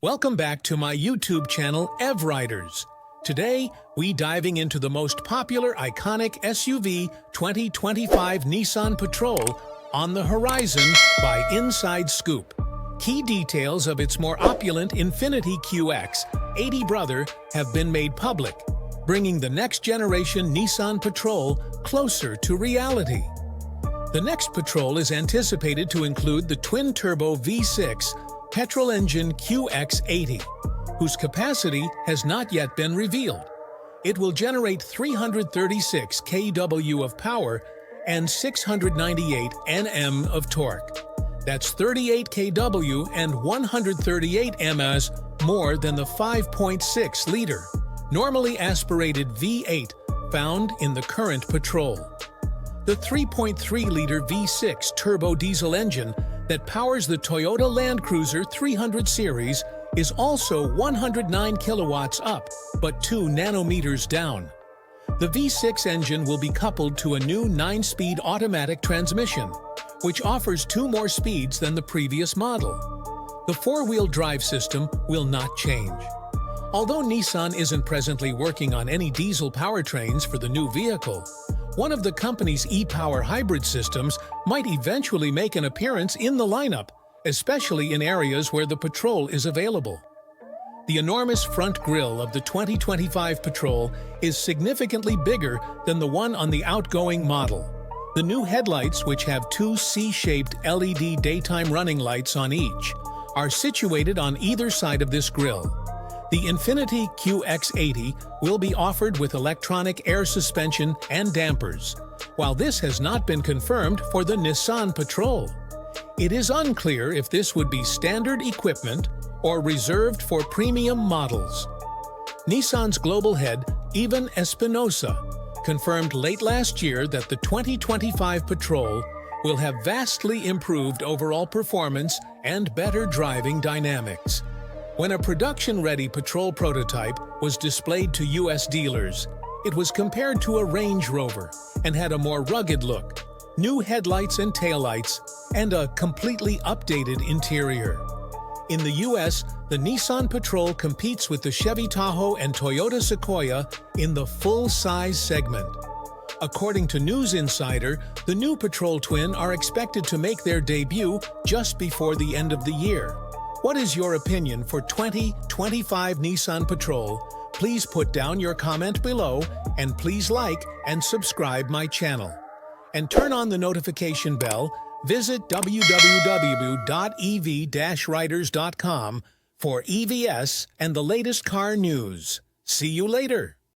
Welcome back to my YouTube channel, EV Riders. Today, we diving into the most popular iconic SUV 2025 Nissan Patrol on the horizon by Inside Scoop. Key details of its more opulent Infiniti QX80 brother have been made public, bringing the next-generation Nissan Patrol closer to reality. The next Patrol is anticipated to include the twin-turbo V6 petrol engine QX80, whose capacity has not yet been revealed. It will generate 336 kW of power and 698 Nm of torque. That's 38 kW and 138 ms more than the 5.6-liter, normally aspirated V8 found in the current Patrol. The 3.3-liter V6 turbo diesel engine that powers the Toyota Land Cruiser 300 series is also 109 kilowatts up, but 2 nanometers down. The V6 engine will be coupled to a new 9-speed automatic transmission, which offers 2 more speeds than the previous model. The 4-wheel drive system will not change. Although Nissan isn't presently working on any diesel powertrains for the new vehicle, one of the company's e-Power hybrid systems might eventually make an appearance in the lineup, especially in areas where the Patrol is available. The enormous front grille of the 2025 Patrol is significantly bigger than the one on the outgoing model. The new headlights, which have 2 C-shaped LED daytime running lights on each, are situated on either side of this grille. The Infiniti QX80 will be offered with electronic air suspension and dampers, while this has not been confirmed for the Nissan Patrol. It is unclear if this would be standard equipment or reserved for premium models. Nissan's global head, Ivan Espinosa, confirmed late last year that the 2025 Patrol will have vastly improved overall performance and better driving dynamics. When a production-ready Patrol prototype was displayed to U.S. dealers, it was compared to a Range Rover and had a more rugged look, new headlights and taillights, and a completely updated interior. In the U.S., the Nissan Patrol competes with the Chevy Tahoe and Toyota Sequoia in the full-size segment. According to News Insider, the new Patrol twin are expected to make their debut just before the end of the year. What is your opinion for 2025 Nissan Patrol? Please put down your comment below, and please like and subscribe my channel. And turn on the notification bell. Visit www.ev-riders.com for EVS and the latest car news. See you later!